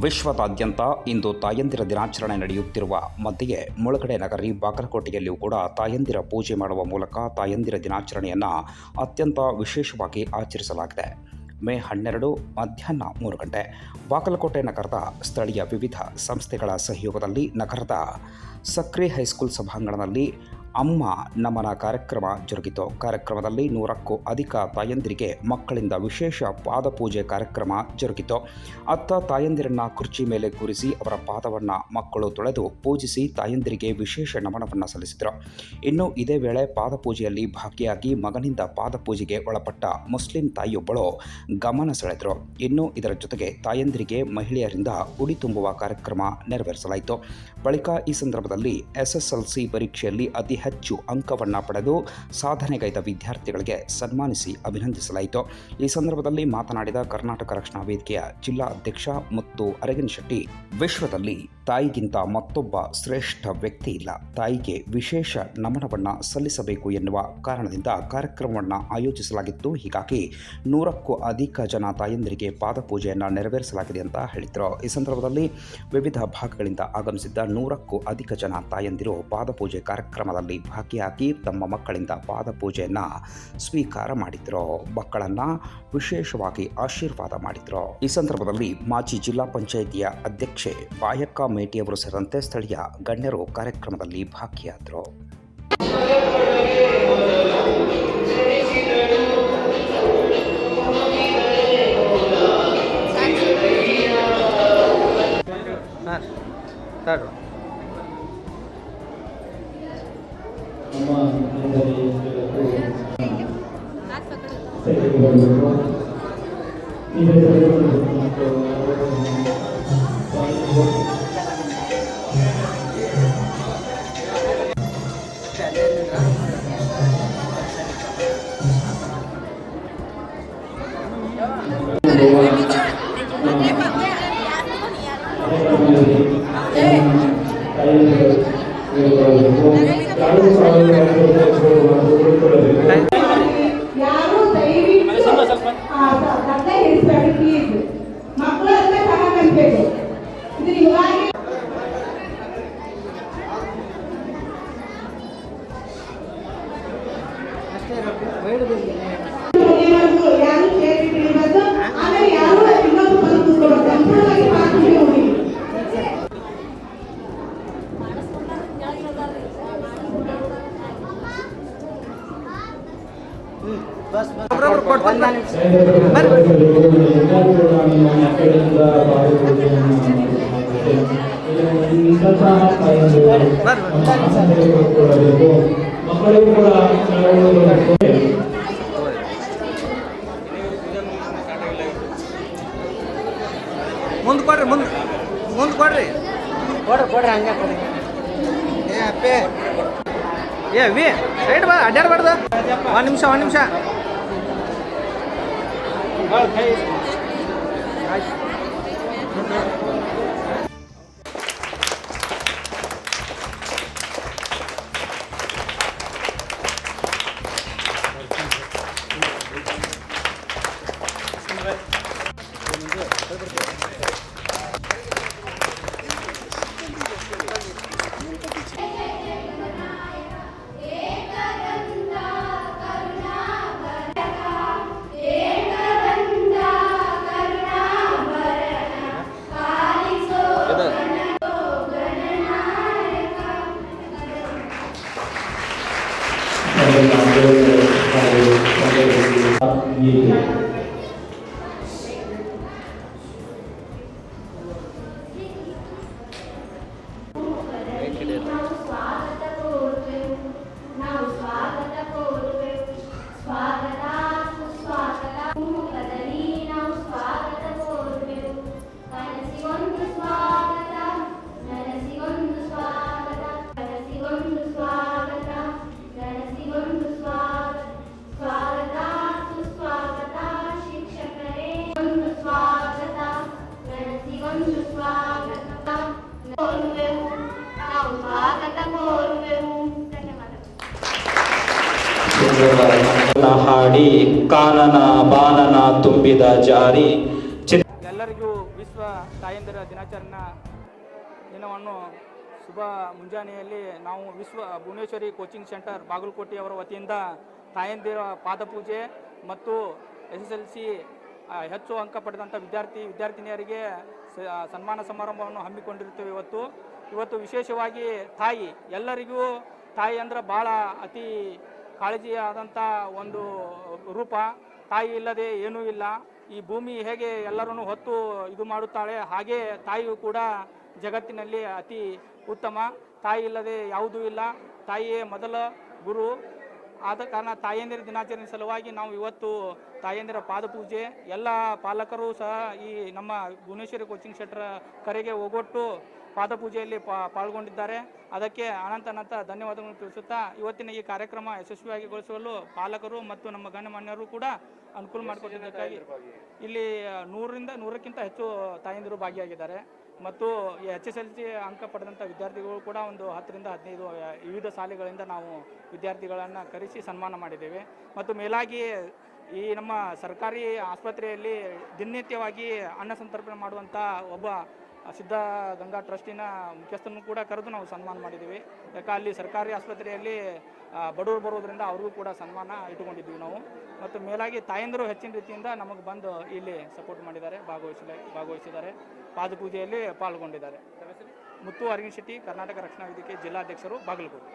ವಿಶ್ವದಾದ್ಯಂತ ಇಂದು ತಾಯಂದಿರ ದಿನಾಚರಣೆ ನಡೆಯುತ್ತಿರುವ ಮಧ್ಯೆ ಮುಳಗಡೆ ನಗರಿ ಬಾಗಲಕೋಟೆಯಲ್ಲಿಯೂ ಕೂಡ ತಾಯಂದಿರ ಪೂಜೆ ಮಾಡುವ ಮೂಲಕ ತಾಯಂದಿರ ದಿನಾಚರಣೆಯನ್ನು ಅತ್ಯಂತ ವಿಶೇಷವಾಗಿ ಆಚರಿಸಲಾಗಿದೆ. ಮೇ 12 ಮಧ್ಯಾಹ್ನ 3 ಗಂಟೆ ಬಾಗಲಕೋಟೆ ನಗರದ ಸ್ಥಳೀಯ ವಿವಿಧ ಸಂಸ್ಥೆಗಳ ಸಹಯೋಗದಲ್ಲಿ ನಗರದ ಸಕ್ರಿ ಹೈಸ್ಕೂಲ್ ಸಭಾಂಗಣದಲ್ಲಿ ಅಮ್ಮ ನಮನ ಕಾರ್ಯಕ್ರಮ ಜರುಗಿತು. ಕಾರ್ಯಕ್ರಮದಲ್ಲಿ 100ಕ್ಕೂ ಅಧಿಕ ತಾಯಂದಿರಿಗೆ ಮಕ್ಕಳಿಂದ ವಿಶೇಷ ಪಾದಪೂಜೆ ಕಾರ್ಯಕ್ರಮ ಜರುಗಿತು. ಅತ್ತ ತಾಯಂದಿರನ್ನು ಕುರ್ಚಿ ಮೇಲೆ ಕೂರಿಸಿ ಅವರ ಪಾದವನ್ನು ಮಕ್ಕಳು ತೊಳೆದು ಪೂಜಿಸಿ ತಾಯಂದಿರಿಗೆ ವಿಶೇಷ ನಮನವನ್ನು ಸಲ್ಲಿಸಿದರು. ಇನ್ನು ಇದೇ ವೇಳೆ ಪಾದಪೂಜೆಯಲ್ಲಿ ಭಾಗಿಯಾಗಿ ಮಗನಿಂದ ಪಾದಪೂಜೆಗೆ ಒಳಪಟ್ಟ ಮುಸ್ಲಿಂ ತಾಯಿಯೊಬ್ಬಳು ಗಮನ ಸೆಳೆದರು. ಇನ್ನು ಇದರ ಜೊತೆಗೆ ತಾಯಂದಿರಿಗೆ ಮಹಿಳೆಯರಿಂದ ಉಡಿ ತುಂಬುವ ಕಾರ್ಯಕ್ರಮ ನೆರವೇರಿಸಲಾಯಿತು. ಬಳಿಕ ಈ ಸಂದರ್ಭದಲ್ಲಿ SSLC ಪರೀಕ್ಷೆಯಲ್ಲಿ ಅತಿ ಹೆಚ್ಚು ಅಂಕವನ್ನು ಪಡೆದು ಸಾಧನೆಗೈದ ವಿದ್ಯಾರ್ಥಿಗಳಿಗೆ ಸನ್ಮಾನಿಸಿ ಅಭಿನಂದಿಸಲಾಯಿತು. ಈ ಸಂದರ್ಭದಲ್ಲಿ ಮಾತನಾಡಿದ ಕರ್ನಾಟಕ ರಕ್ಷಣಾ ವೇದಿಕೆಯ ಜಿಲ್ಲಾ ಅಧ್ಯಕ್ಷ ಮುತ್ತು ಅರಗಿನಶೆಟ್ಟಿ, ವಿಶ್ವದಲ್ಲಿ ತಾಯಿಗಿಂತ ಮತ್ತೊಬ್ಬ ಶ್ರೇಷ್ಠ ವ್ಯಕ್ತಿ ಇಲ್ಲ, ತಾಯಿಗೆ ವಿಶೇಷ ನಮನವನ್ನು ಸಲ್ಲಿಸಬೇಕು ಎನ್ನುವ ಕಾರಣದಿಂದ ಕಾರ್ಯಕ್ರಮವನ್ನು ಆಯೋಜಿಸಲಾಗಿತ್ತು. ಹೀಗಾಗಿ 100ಕ್ಕೂ ಅಧಿಕ ಜನ ತಾಯಂದಿರಿಗೆ ಪಾದಪೂಜೆಯನ್ನು ನೆರವೇರಿಸಲಾಗಿದೆ ಅಂತ ಹೇಳಿದರು. ಈ ಸಂದರ್ಭದಲ್ಲಿ ವಿವಿಧ ಭಾಗಗಳಿಂದ ಆಗಮಿಸಿದ್ದ 100ಕ್ಕೂ ಅಧಿಕ ಜನ ತಾಯಂದಿರು ಪಾದಪೂಜೆ ಕಾರ್ಯಕ್ರಮದಲ್ಲಿ ಭಾಗಿಯಾಗಿ ತಮ್ಮ ಮಕ್ಕಳಿಂದ ಪಾದಪೂಜೆಯನ್ನು ಸ್ವೀಕಾರ ಮಾಡಿದ್ರು. ಮಕ್ಕಳನ್ನು ವಿಶೇಷವಾಗಿ ಆಶೀರ್ವಾದ ಮಾಡಿದ್ರು. ಈ ಸಂದರ್ಭದಲ್ಲಿ ಮಾಜಿ ಜಿಲ್ಲಾ ಪಂಚಾಯಿತಿಯ ಅಧ್ಯಕ್ಷೆ ಬಾಯಕ್ಕ ಮೇಟಿಯವರು ಸೇರಿದಂತೆ ಸ್ಥಳೀಯ ಗಣ್ಯರು ಕಾರ್ಯಕ್ರಮದಲ್ಲಿ ಭಾಗಿಯಾದರು. ಮುಂದೆ ಕೊಡ್ರಿ ಹಂಗೆ ಕೊಡ್ರಿ. ವಿ ಸೈಡ್ ಬಾ, ಅಡ್ಡಾಡ್ಬಾರ್ದು. ಒಂದು ನಿಮಿಷ ಹಾಡಿ ಕಾನನ ಬಾನನ ತುಂಬಿದ ಜಾರಿ. ಎಲ್ಲರಿಗೂ ವಿಶ್ವ ತಾಯಂದಿರ ದಿನವನ್ನು ಶುಭ ಮುಂಜಾನೆಯಲ್ಲಿ ನಾವು ವಿಶ್ವ ಭುವನೇಶ್ವರಿ ಕೋಚಿಂಗ್ ಸೆಂಟರ್ ಬಾಗಲಕೋಟೆಯವರ ವತಿಯಿಂದ ತಾಯಂದಿರ ಪಾದಪೂಜೆ ಮತ್ತು SSLC ಹೆಚ್ಚು ಅಂಕ ಪಡೆದಂಥ ವಿದ್ಯಾರ್ಥಿನಿಯರಿಗೆ ಸನ್ಮಾನ ಸಮಾರಂಭವನ್ನು ಹಮ್ಮಿಕೊಂಡಿರುತ್ತೇವೆ. ಇವತ್ತು ವಿಶೇಷವಾಗಿ ತಾಯಿ, ಎಲ್ಲರಿಗೂ ತಾಯಿ ಅಂದ್ರೆ ಭಾಳ ಅತಿ ಕಾಳಜಿಯಾದಂಥ ಒಂದು ರೂಪ. ತಾಯಿ ಇಲ್ಲದೆ ಏನೂ ಇಲ್ಲ. ಈ ಭೂಮಿ ಹೇಗೆ ಎಲ್ಲರನ್ನು ಹೊತ್ತು ಇದು ಮಾಡುತ್ತಾಳೆ, ಹಾಗೆ ತಾಯಿಯು ಕೂಡ ಜಗತ್ತಿನಲ್ಲಿ ಅತಿ ಉತ್ತಮ. ತಾಯಿ ಇಲ್ಲದೆ ಯಾವುದೂ ಇಲ್ಲ. ತಾಯಿಯೇ ಮೊದಲ ಗುರು. ಆದ ಕಾರಣ ತಾಯಂದಿರ ದಿನಾಚರಣೆ ಸಲುವಾಗಿ ನಾವು ಇವತ್ತು ತಾಯಂದಿರ ಪಾದಪೂಜೆ, ಎಲ್ಲ ಪಾಲಕರು ಸಹ ಈ ನಮ್ಮ ಭುವನೇಶ್ವರಿ ಕೋಚಿಂಗ್ ಸೆಂಟರ್ ಕರೆಗೆ ಹೋಗೊಟ್ಟು ಪಾದಪೂಜೆಯಲ್ಲಿ ಪಾಲ್ಗೊಂಡಿದ್ದಾರೆ. ಅದಕ್ಕೆ ಅನಂತ ಧನ್ಯವಾದಗಳನ್ನು ತಿಳಿಸುತ್ತಾ ಇವತ್ತಿನ ಈ ಕಾರ್ಯಕ್ರಮ ಯಶಸ್ವಿಯಾಗಿಗೊಳಿಸಲು ಪಾಲಕರು ಮತ್ತು ನಮ್ಮ ಗಣ್ಯಮಾನ್ಯರು ಕೂಡ ಅನುಕೂಲ ಮಾಡಿಕೊಟ್ಟಿದ್ದಕ್ಕಾಗಿ ಇಲ್ಲಿ 100ರಿಂದ 100ಕ್ಕಿಂತ ಹೆಚ್ಚು ತಾಯಂದಿರು ಭಾಗಿಯಾಗಿದ್ದಾರೆ. ಮತ್ತು SSLC ಅಂಕ ಪಡೆದಂಥ ವಿದ್ಯಾರ್ಥಿಗಳು ಕೂಡ ಒಂದು 10ರಿಂದ 15 ವಿವಿಧ ಶಾಲೆಗಳಿಂದ ನಾವು ವಿದ್ಯಾರ್ಥಿಗಳನ್ನು ಕರೆಸಿ ಸನ್ಮಾನ ಮಾಡಿದ್ದೇವೆ. ಮತ್ತು ಮೇಲಾಗಿ ಈ ನಮ್ಮ ಸರ್ಕಾರಿ ಆಸ್ಪತ್ರೆಯಲ್ಲಿ ದಿನನಿತ್ಯವಾಗಿ ಅನ್ನ ಸಂತರ್ಪಣೆ ಮಾಡುವಂಥ ಒಬ್ಬ ಸಿದ್ಧಗಂಗಾ ಟ್ರಸ್ಟಿನ ಮುಖ್ಯಸ್ಥನ್ನು ಕೂಡ ಕರೆದು ನಾವು ಸನ್ಮಾನ ಮಾಡಿದ್ದೀವಿ. ಯಾಕೆ ಅಲ್ಲಿ ಸರ್ಕಾರಿ ಆಸ್ಪತ್ರೆಯಲ್ಲಿ ಬಡವರು ಬರೋದರಿಂದ ಅವ್ರಿಗೂ ಕೂಡ ಸನ್ಮಾನ ಇಟ್ಟುಕೊಂಡಿದ್ದೀವಿ ನಾವು. ಮತ್ತು ಮೇಲಾಗಿ ತಾಯಂದಿರು ಹೆಚ್ಚಿನ ರೀತಿಯಿಂದ ನಮಗೆ ಬಂದು ಇಲ್ಲಿ ಸಪೋರ್ಟ್ ಮಾಡಿದ್ದಾರೆ, ಭಾಗವಹಿಸಿದ್ದಾರೆ, ಪಾದಪೂಜೆಯಲ್ಲಿ ಪಾಲ್ಗೊಂಡಿದ್ದಾರೆ. ಮುತ್ತು ಅರವಿಂದ್ ಶೆಟ್ಟಿ, ಕರ್ನಾಟಕ ರಕ್ಷಣಾ ವೇದಿಕೆ ಜಿಲ್ಲಾಧ್ಯಕ್ಷರು, ಬಾಗಲಕೋಟೆ.